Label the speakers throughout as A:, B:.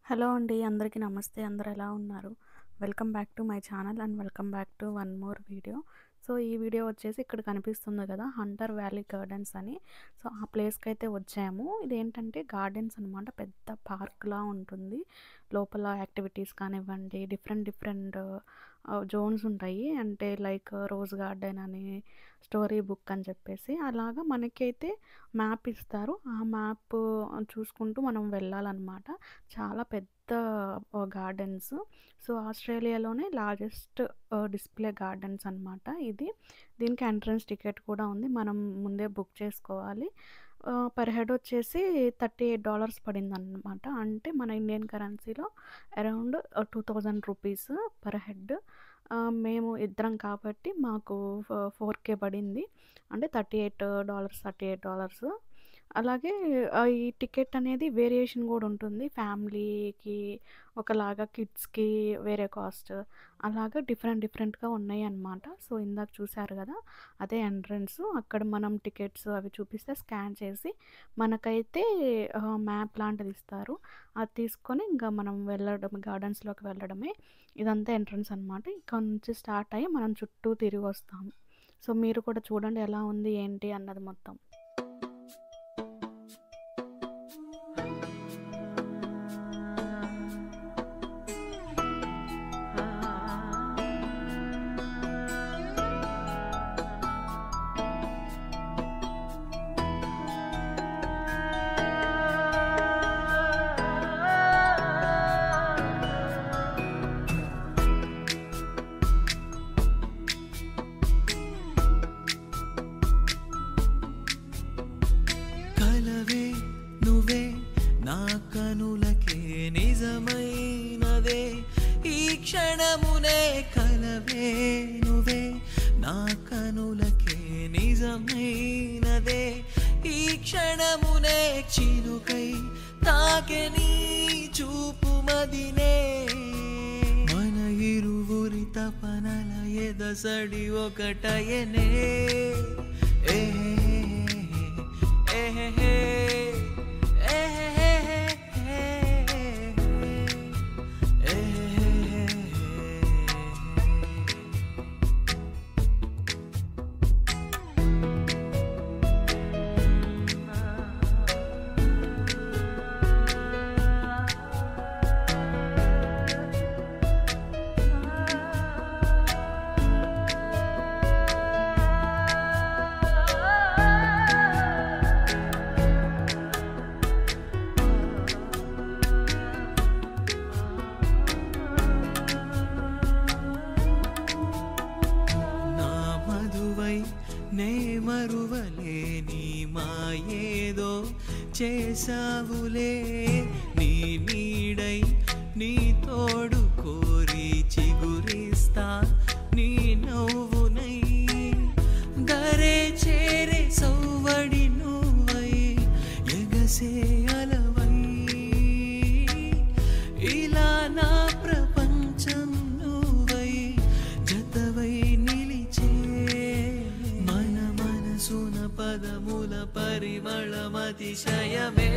A: Hello అండి. అందరికీ నమస్తే. అందరూ ఎలా ఉన్నారు? Welcome back to my channel and welcome back to one more video. So, ఈ వీడియో వచ్చేసి ఇక్కడ కనిపిస్తుంది కదా! హంటర్ వ్యాలీ గార్డెన్స్ అని. సో, ఆ ప్లేస్‌కైతే వచ్చాము. ఇదేంటంటే గార్డెన్స్ అనమాట. పెద్ద పార్క్‌లా ఉంటుంది. లోపల యాక్టివిటీస్ కానివ్వండి, డిఫరెంట్ జోన్స్ ఉంటాయి. అంటే లైక్ రోజ్ గార్డెన్ అని, స్టోరీ బుక్ అని చెప్పేసి అలాగా మనకైతే మ్యాప్ ఇస్తారు. ఆ మ్యాప్ చూసుకుంటూ మనం వెళ్ళాలన్నమాట. చాలా పెద్ద గార్డెన్స్. సో, ఆస్ట్రేలియాలోనే లార్జెస్ట్ డిస్‌ప్లే గార్డెన్స్ అనమాట ఇది. దీనికి ఎంట్రన్స్ టికెట్ కూడా ఉంది. మనం ముందే బుక్ చేసుకోవాలి. పర్ హెడ్ వచ్చేసి $38 పడిందనమాట. అంటే మన ఇండియన్ కరెన్సీలో అరౌండ్ 2000 రూపీస్ పర్ హెడ్. మేము ఇద్దరం కాబట్టి మాకు 4K పడింది. అంటే $38. అలాగే ఈ టికెట్ అనేది వేరియేషన్ గూడా ఉంటుంది. ఫ్యామిలీకి ఒకలాగా, కిడ్స్‌కి వేరే కాస్ట్ అలాగా డిఫరెంట్‌గా ఉన్నాయన్నమాట. సో, ఇందాక చూసారు గదా! అదే ఎంట్రన్స్. అక్కడ మనం టికెట్స్ అవి చూపిస్తే స్కాన్ చేసి మనకైతే మ్యాప్ లాంటిది ఇస్తారు. అది తీసుకొని ఇంకా మనం వెళ్ళడం గార్డెన్స్‌లోకి వెళ్ళడమే. ఇదంతా ఎంట్రన్స్ అనమాట. ఇక్కడ నుంచి స్టార్ట్ అయ్యి మనం చుట్టూ తిరిగొస్తాము. సో, మీరు కూడా చూడండి ఎలా ఉంది, ఏంటి అన్నది మొత్తం.
B: కలవే నువ్వే నా కనులకే నిజమైనదే ఈ క్షణమునే. కలవే నువ్వే నా కనులకే నిజమైనదే ఈ క్షణమునే. చినుకై తాకే నీ చూపు మదినే. మన ఇరువురి తపనల ఎదసడి ఒకటయనే. ఏ నే మరువలేని మాయేదో చేసావులే. నీ నీడై నీ తోడు కోరి చిగురిస్తా నీ నవ్వునై. దరే చేరే సౌవడి నువ్వై ఎగసే అలవై. ఇలా నా ప్రపంచం నువ్వై జతవై నిలిచే. మనసున పదముల పరిమళమతిశయమే.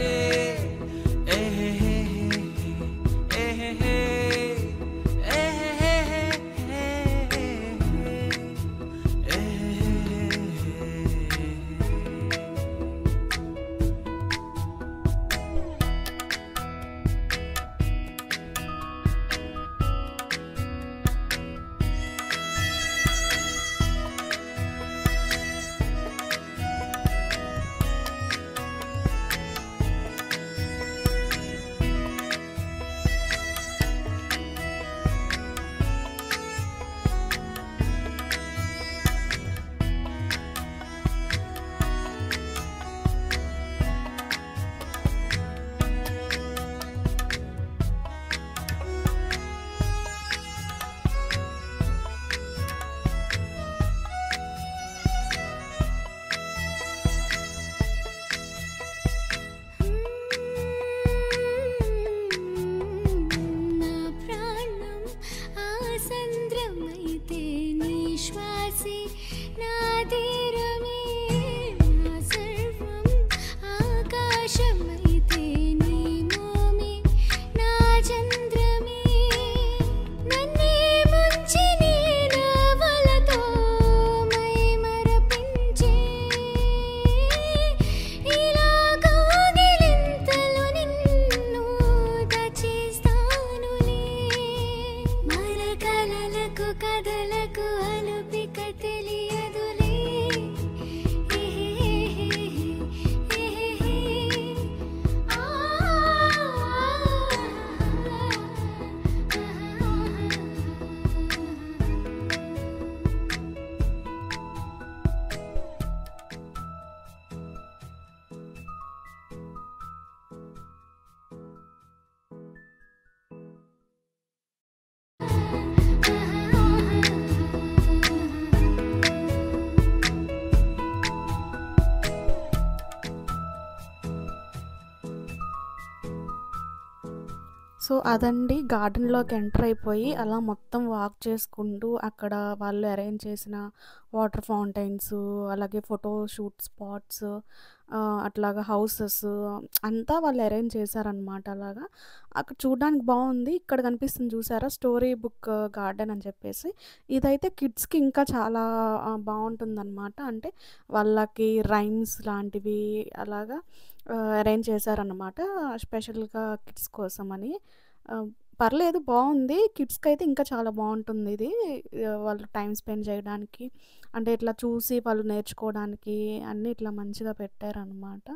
A: సో అదండి గార్డెన్‌లోకి ఎంటర్ అయిపోయి అలా మొత్తం వాక్ చేసుకుంటూ అక్కడ వాళ్ళు అరేంజ్ చేసిన వాటర్ ఫౌంటైన్స్, అలాగే ఫోటో షూట్ స్పాట్స్, అట్లాగా హౌసెస్ అంతా వాళ్ళు అరేంజ్ చేశారనమాట అలాగా. అక్కడ చూడడానికి బావుంది. ఇక్కడ కనిపిస్తుంది చూసారా స్టోరీ బుక్ గార్డెన్ అని చెప్పేసి. ఇదైతే కిడ్స్‌కి ఇంకా చాలా బావుంటుందనమాట. అంటే వాళ్ళకి రైమ్స్ లాంటివి అలాగా అరేంజ్ చేశారనమాట. స్పెషల్‌గా కిడ్స్ కోసమని. పర్లేదు బావుంది. కిడ్స్‌కైతే ఇంకా చాలా బావుంటుందిది. వాళ్ళు టైమ్ స్పెండ్ చేయడానికి, అంటే ఇట్లా చూసి వాళ్ళు నేర్చుకోవడానికి అన్నీ ఇట్లా మంచిగా పెట్టారనమాట.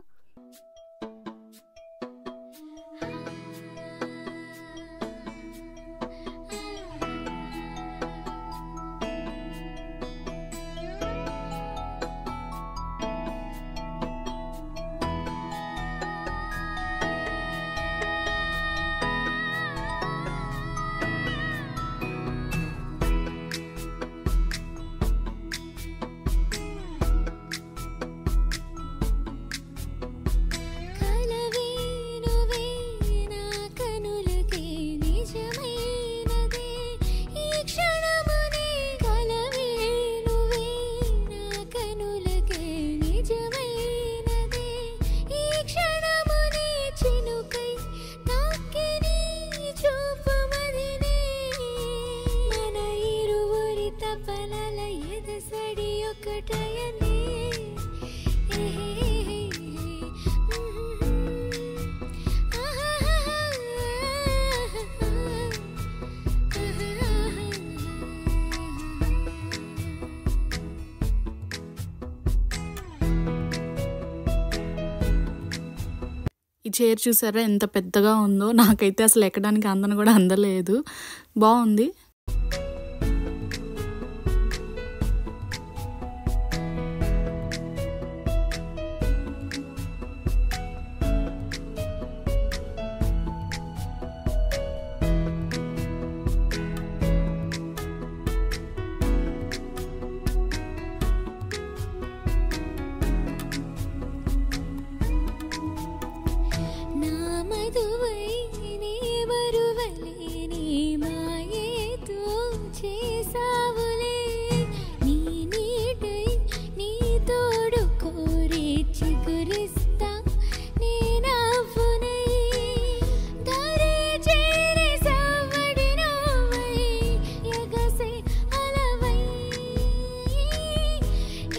C: కలవే నువ్వే నా కనులకే నిజమైనదే ఈ క్షణమునే కలవే నువ్వే నా కనులకే నిజమైనదే ఈ క్షణమునే చినుకై తాకిని చూపుమదినే మన ఇరువురి తపనల ఎదసడి ఒకటయనే
A: ఈ చైర్ చూసారా ఎంత పెద్దగా ఉందో? నాకైతే అసలు ఎక్కడానికి అందను కూడా అందలేదు. బావుంది.
C: నా మధువై నీ మరువలే నీ మాయేతో చేసావులే నీ నీడై నీ తోడు కోరి చిగురిస్తా నీ నవ్వునై దారి చేరే సావడి నవ్వై ఎగసే అలవై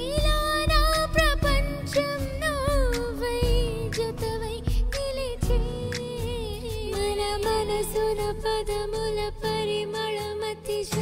C: ఇలా నా ప్రపంచం నువ్వై జతవై నిలిచే మన మనసున పదముల పరిమళమతిశయమే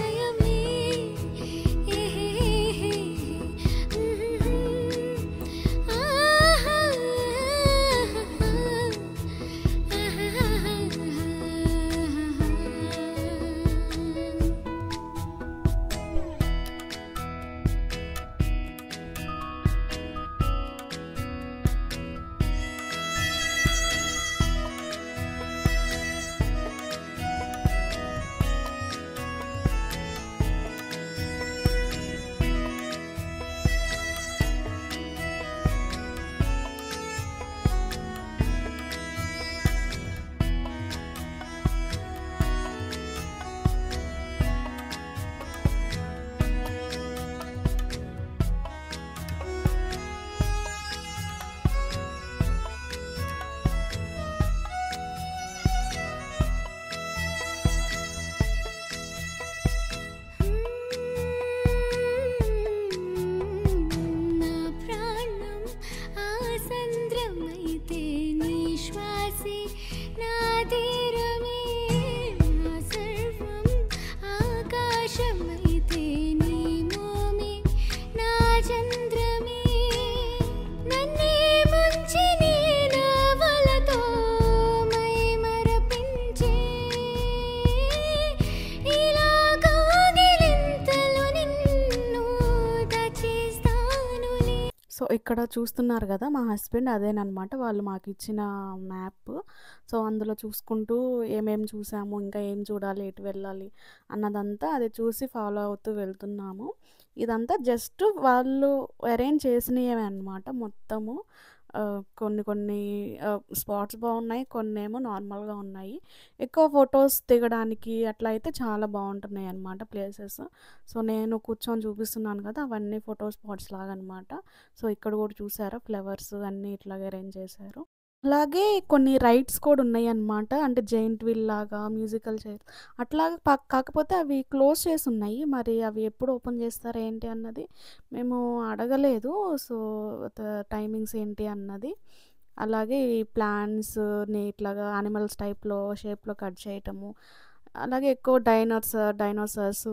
C: నా ప్రాణం ఆ సంద్రమైతే నీ శ్వాసే నా తీరమే నా సర్వం ఆకాశమైతే నీ మోమే నా చంద్రమే నన్నే ముంచి నీ నావలతో మై మరపించే ఇలా కౌగిలింతలో నిన్ను దాచేస్తానులే.
A: సో ఇక్కడ చూస్తున్నారు కదా మా హస్బెండ్ అదేనమాట వాళ్ళు మాకు ఇచ్చిన మ్యాప్. సో అందులో చూసుకుంటూ ఏమేమి చూసాము, ఇంకా ఏం చూడాలి, ఎటు వెళ్ళాలి అన్నదంతా అది చూసి ఫాలో అవుతూ వెళ్తున్నాము. ఇదంతా జస్ట్ వాళ్ళు అరేంజ్ చేసినవే అనమాట మొత్తము. కొన్ని కొన్ని స్పాట్స్ బాగున్నాయి, కొన్నేమో నార్మల్‌గా ఉన్నాయి. ఎక్కువ ఫోటోస్ దిగడానికి అట్లా అయితే చాలా బాగుంటున్నాయి అన్నమాట ప్లేసెస్. సో, నేను కూర్చొని చూపిస్తున్నాను కదా! అవన్నీ ఫోటో స్పాట్స్ లాగనమాట. సో, ఇక్కడ కూడా చూసారా ఫ్లవర్స్ అన్నీ ఇట్లాగే అరేంజ్ చేశారు. అలాగే కొన్ని రైడ్స్ కూడా ఉన్నాయన్నమాట. అంటే జెయింట్ వీల్ లాగా, మ్యూజికల్ చైర్స్ అట్లాగా కాకపోతే అవి క్లోజ్ చేసున్నాయి. మరి అవి ఎప్పుడు ఓపెన్ చేస్తారా ఏంటి అన్నది మేము అడగలేదు. సో, టైమింగ్స్ ఏంటి అన్నది. అలాగే ఈ ప్లాంట్స్‌ని ఇట్లాగా యానిమల్స్ టైప్‌లో, షేప్‌లో కట్ చేయటము. అలాగే ఎక్కువ డైనోసార్స్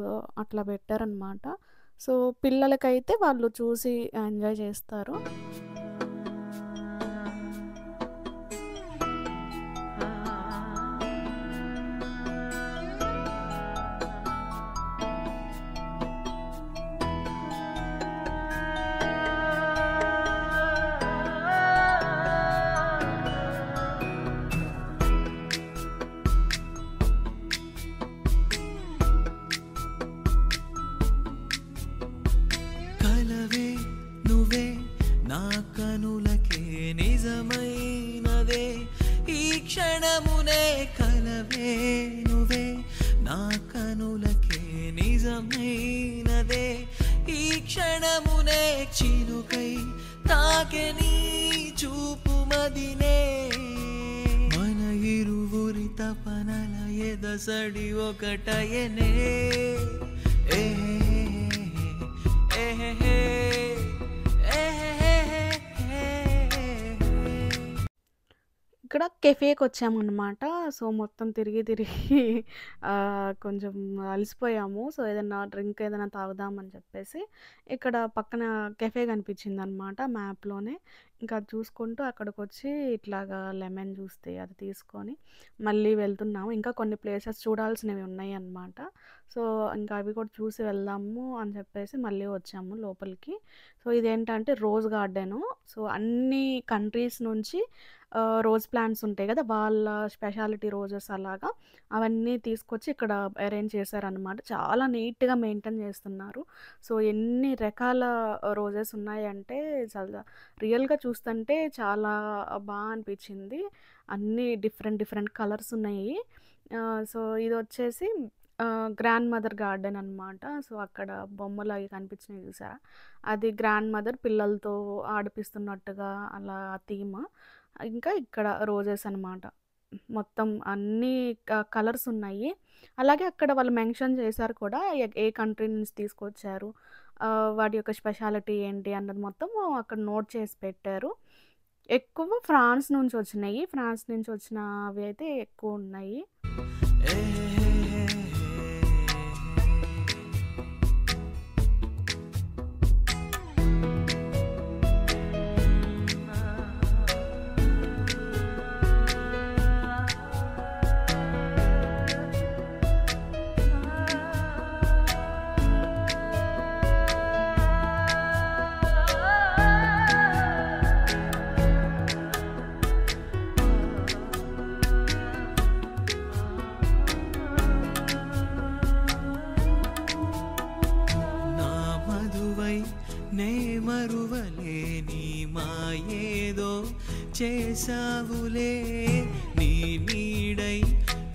A: అట్లా పెట్టారనమాట. సో, పిల్లలకైతే వాళ్ళు చూసి ఎంజాయ్ చేస్తారు.
B: కలవే నువ్వే నా కనులకే నిజమైనదే ఈ క్షణమునే కలవే నువ్వే నా కనులకే నిజమైనదే ఈ క్షణమునే చినుకై తాకే నీ చూపు మదినే మన ఇరువురి తపనల ఎదసడి ఒకటయనే ఏ
A: ఇక్కడ కెఫేకొచ్చామన్నమాట. సో, మొత్తం తిరిగి తిరిగి కొంచెం అలసిపోయాము. సో, ఏదన్నా డ్రింక్ ఏదైనా తాగుదామని చెప్పేసి ఇక్కడ పక్కన కెఫే కనిపించిందనమాట మ్యాప్‌లోనే. ఇంకా అది చూసుకుంటూ అక్కడికొచ్చి ఇట్లాగా లెమన్ జ్యూస్ అది తీసుకొని మళ్ళీ వెళ్తున్నాము. ఇంకా కొన్ని ప్లేసెస్ చూడాల్సినవి ఉన్నాయన్నమాట. సో, ఇంకా అవి కూడా చూసి వెళ్దాము అని చెప్పేసి మళ్ళీ వచ్చాము లోపలికి. సో, ఇదేంటంటే రోజ్ గార్డెను. సో, అన్ని కంట్రీస్ నుంచి రోజ్ ప్లాంట్స్ ఉంటాయి కదా! వాళ్ళ స్పెషాలిటీ రోజెస్ అలాగా అవన్నీ తీసుకొచ్చి ఇక్కడ అరేంజ్ చేశారనమాట. చాలా నీట్‌గా మెయింటైన్ చేస్తున్నారు. సో, ఎన్ని రకాల రోజెస్ ఉన్నాయంటే రియల్‌గా చూస్తుంటే చాలా అనిపించింది. అన్నీ డిఫరెంట్ కలర్స్ ఉన్నాయి. సో, ఇదొచ్చేసి గ్రాండ్ మదర్ గార్డెన్ అనమాట. సో, అక్కడ బొమ్మలు అవి కనిపించినాయి చూసారా? అది గ్రాండ్ మదర్ పిల్లలతో ఆడిపిస్తున్నట్టుగా అలా థీమ్. ఇంకా ఇక్కడ రోజెస్ అనమాట. మొత్తం అన్నీ కలర్స్ ఉన్నాయి. అలాగే అక్కడ వాళ్ళు మెన్షన్ చేశారు కూడా ఏ కంట్రీ నుంచి తీసుకొచ్చారు, వాటి యొక్క స్పెషాలిటీ ఏంటి అన్నది మొత్తం అక్కడ నోట్ చేసి పెట్టారు. ఎక్కువ ఫ్రాన్స్ నుంచి వచ్చినాయి. ఫ్రాన్స్ నుంచి వచ్చినవి అయితే ఎక్కువ ఉన్నాయి.
B: నా మధువై నే మరువలేని మాయేదో చేసావులే నీ నీడై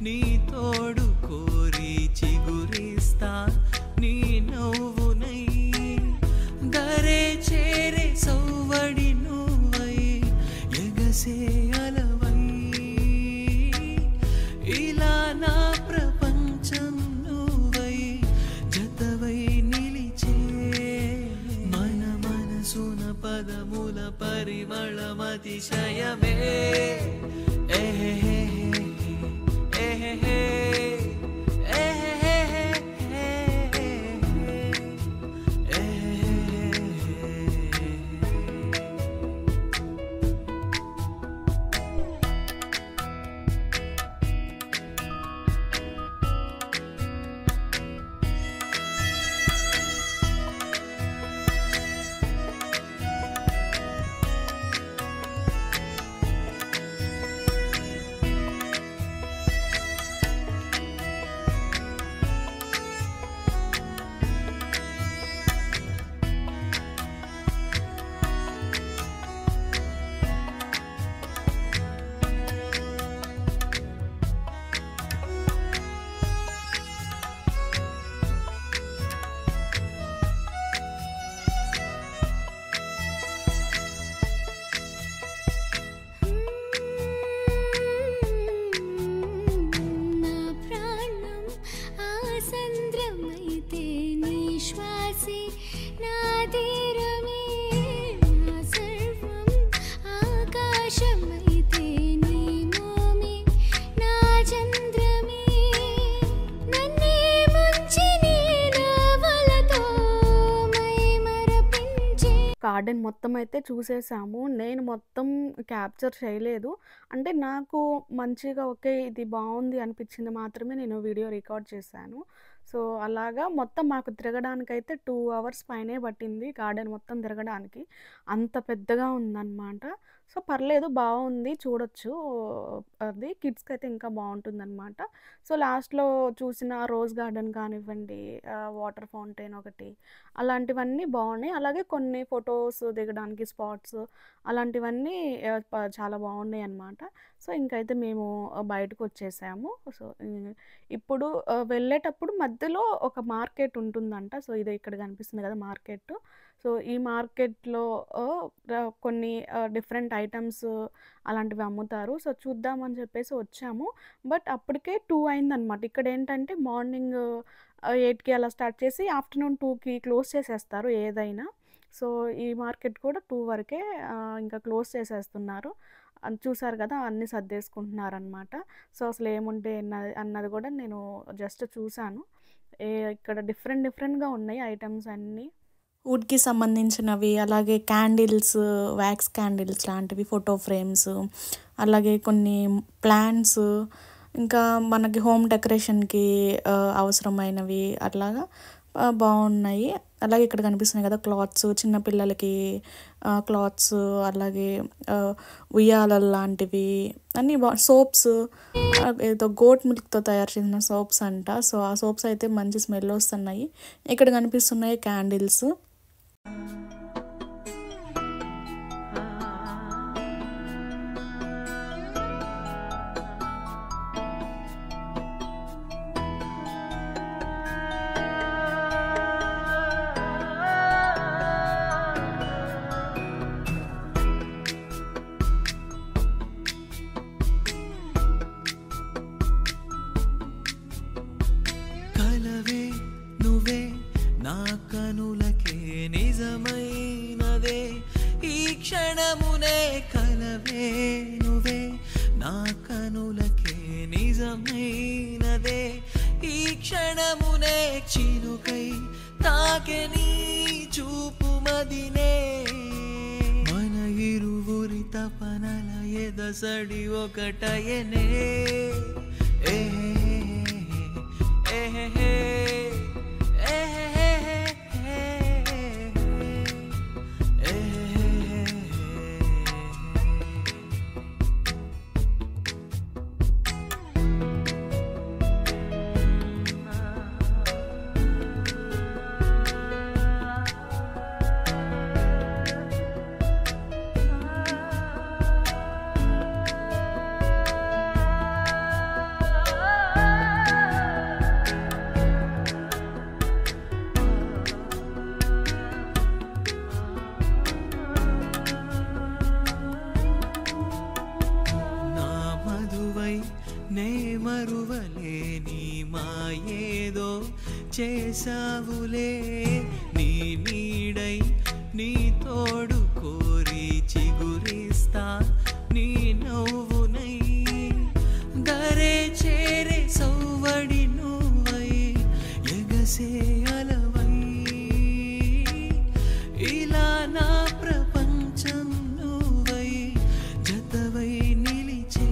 B: నీ తోడు కోరి చిగురిస్తా నీ నవ్వునై దరే చేరే సౌవడి నువ్వై ఎగసే అలవై ఇలా నా ప్రపంచం నువ్వై జతవై నిలిచే మన మనసున పదముల పరిమళమతిశయమే
A: గార్డెన్ మొత్తం అయితే చూసేసాము. నేను మొత్తం క్యాప్చర్ చేయలేదు. అంటే నాకు మంచిగా ఓకే. ఇది బావుంది అనిపించింది మాత్రమే నేను వీడియో రికార్డ్ చేశాను. సో, అలాగా మొత్తం మాకు తిరగడానికైతే 2 అవర్స్ పైనే పట్టింది గార్డెన్ మొత్తం తిరగడానికి. అంత పెద్దగా ఉందన్నమాట. సో, పర్లేదు బావుంది చూడొచ్చు. అది కిడ్స్‌కైతే ఇంకా బావుంటుందన్నమాట. సో, లాస్ట్‌లో చూసిన రోజ్ గార్డెన్ కానివ్వండి, వాటర్ ఫౌంటైన్ ఒకటి అలాంటివన్నీ బావున్నాయి. అలాగే కొన్ని ఫోటోస్ దిగడానికి స్పాట్స్ అలాంటివన్నీ చాలా బావున్నాయన్నమాట. సో, ఇంకైతే మేము బయటకొచ్చేసాము. సో, ఇప్పుడు వెళ్ళేటప్పుడు మధ్యలో ఒక మార్కెట్ ఉంటుందంట. సో, ఇది ఇక్కడ కనిపిస్తుంది కదా మార్కెట్టు. సో, ఈ మార్కెట్‌లో కొన్ని డిఫరెంట్ ఐటెమ్స్ అలాంటివి అమ్ముతారు. సో, చూద్దామని చెప్పేసి వచ్చాము. బట్ అప్పటికే 2 అయిందనమాట. ఇక్కడేంటంటే మార్నింగ్ 8కి అలా స్టార్ట్ చేసి ఆఫ్టర్‌నూన్ 2కి క్లోజ్ చేసేస్తారు ఏదైనా. సో, ఈ మార్కెట్ కూడా 2 వరకే ఇంకా క్లోజ్ చేసేస్తున్నారు. చూసారు కదా! అన్నీ సర్దేసుకుంటున్నారనమాట. సో, అసలేముంటాయి అన్నది కూడా నేను జస్ట్ చూసాను. ఇక్కడ డిఫరెంట్‌గా ఉన్నాయి ఐటెమ్స్ అన్నీ. వుడ్‌కి సంబంధించినవి, అలాగే క్యాండిల్స్, వ్యాక్స్ క్యాండిల్స్ లాంటివి, ఫోటో ఫ్రేమ్స్, అలాగే కొన్ని ప్లాంట్స్, ఇంకా మనకి హోమ్ డెకరేషన్‌కి అవసరమైనవి అట్లాగా బావున్నాయి. అలాగే ఇక్కడ కనిపిస్తున్నాయి కదా క్లాత్స్, చిన్న పిల్లలకి క్లాత్స్, అలాగే ఉయ్యాలలు లాంటివి అన్నీ సోప్స్, ఏదో గోట్ మిల్క్‌తో తయారు చేసిన సోప్స్ అంట. సో, ఆ సోప్స్ అయితే మంచి స్మెల్ వస్తున్నాయి. ఇక్కడ కనిపిస్తున్నాయి క్యాండిల్స్.
B: కలవే నువ్వే నా కనులకే నిజమైనదే ఈ క్షణమునే, కలవే నువ్వే నా కనులకే నిజమైనదే ఈ క్షణమునే, చినుకై తాకే నీ చూపు మదినే, మన ఇరువురి తపనల ఎదసడి ఒకటయనే. ఏ నే మరువలేని మాయేదో చేసావులే, నీ నీడై నీ తోడు కోరి చిగురిస్తా నీ నవ్వునై, దరే చేరే సౌవడి నువ్వై ఎగసే అలవై, ఇలా నా ప్రపంచం నువ్వై జతవై నిలిచే,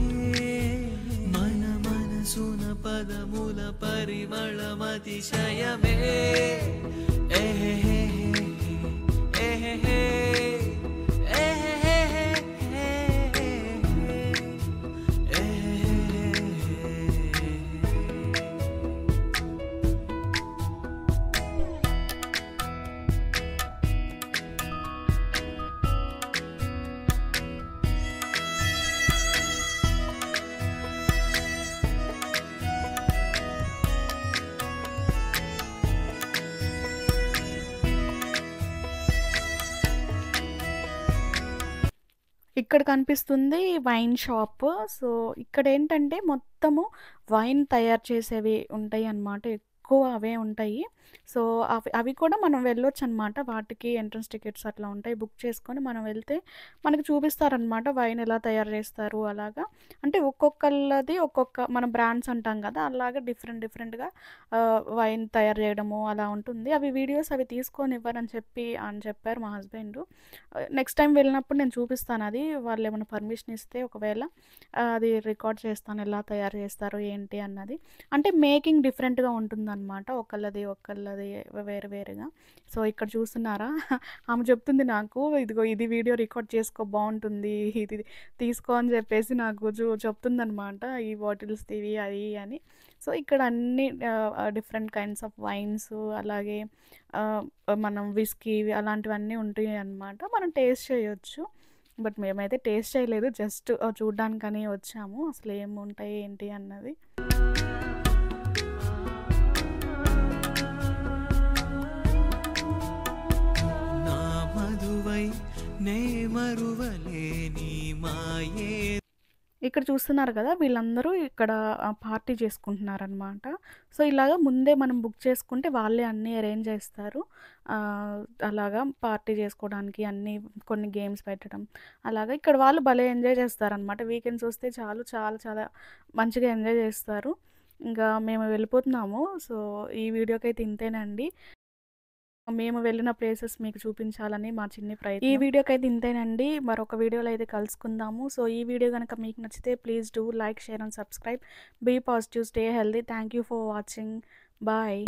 B: మన మనసున పదముల పరిమళమతిశయమే.
A: ఇక్కడ కనిపిస్తుంది వైన్ షాప్. సో, ఇక్కడేంటంటే మొత్తము వైన్ తయారు చేసేవి ఉంటాయన్నమాట. ఎక్కువ ఎక్కువ అవే ఉంటాయి. సో, అవి కూడా మనం వెళ్ళొచ్చు అనమాట. వాటికి ఎంట్రన్స్ టికెట్స్ అట్లా ఉంటాయి. బుక్ చేసుకొని మనం వెళ్తే మనకు చూపిస్తారనమాట వైన్ ఎలా తయారు చేస్తారు అలాగా. అంటే ఒక్కొక్కళ్ళది మనం బ్రాండ్స్ అంటాం కదా! అలాగా డిఫరెంట్‌గా వైన్ తయారు చేయడము అలా ఉంటుంది. వీడియోస్ తీసుకోనివ్వరని చెప్పారు మా హస్బెండు. నెక్స్ట్ టైమ్ వెళ్ళినప్పుడు నేను చూపిస్తాను అది. వాళ్ళేమైనా పర్మిషన్ ఇస్తే ఒకవేళ అది రికార్డ్ చేస్తాను. ఎలా తయారు చేస్తారు ఏంటి అన్నది. అంటే మేకింగ్ డిఫరెంట్‌గా ఉంటుందనమాట. ఒకళ్ళది వేరుగా. సో, ఇక్కడ చూస్తున్నారా? ఆమె చెప్తుంది నాకు, "ఇదిగో ఇది వీడియో రికార్డ్ చేసుకో బావుంటుంది. ఇది తీసుకో" అని చెప్పేసి నాకు చెప్తుందనమాట. ఈ బాటిల్స్ ఇవి అది అని. సో, ఇక్కడ అన్ని డిఫరెంట్ కైండ్స్ ఆఫ్ వైన్స్ అలాగే ఆహ్, మనం విస్కీ అలాంటివన్నీ ఉంటాయన్నమాట. మనం టేస్ట్ చేయొచ్చు. బట్ మేమైతే టేస్ట్ చేయలేదు. జస్ట్ చూడ్డానికని వచ్చాము. అసలు ఏముంటాయి ఏంటి అన్నది.
B: నా మధువై నే మరువలేని మాయే.
A: ఇక్కడ చూస్తున్నారు కదా! వీళ్ళందరూ ఇక్కడ పార్టీ చేసుకుంటున్నారనమాట. సో, ఇలాగ ముందే మనం బుక్ చేసుకుంటే వాళ్ళే అన్నీ అరేంజ్ చేస్తారు. అలాగా పార్టీ చేసుకోవడానికి కొన్ని గేమ్స్ పెట్టడం. అలాగా ఇక్కడ వాళ్ళు భలే ఎంజాయ్ చేస్తారనమాట. వీకెండ్స్ వస్తే చాలు చాలా మంచిగా ఎంజాయ్ చేస్తారు. ఇంకా మేము వెళ్ళిపోతున్నాము. సో, ఈ వీడియోకైతే ఇంతేనండి. మేము వెళ్ళిన ప్లేసెస్ మీకు చూపించాలని మా చిన్ని ప్రయత్నం. ఈ వీడియోకైతే ఇంతేనండి. మరొక వీడియోలో అయితే కలుసుకుందాము. సో, ఈ వీడియో గనక మీకు నచ్చితే please do like, share and subscribe. Be positive, stay healthy. Thank you for watching. Bye.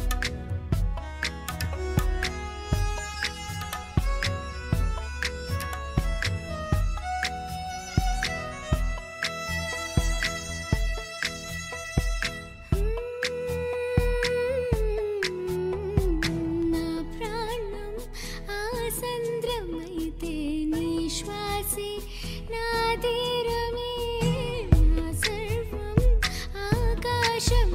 C: నా ప్రాణం ఆసంద్రమైతే నీ శ్వాసే నా తీరమే, నా సర్వం ఆకాశం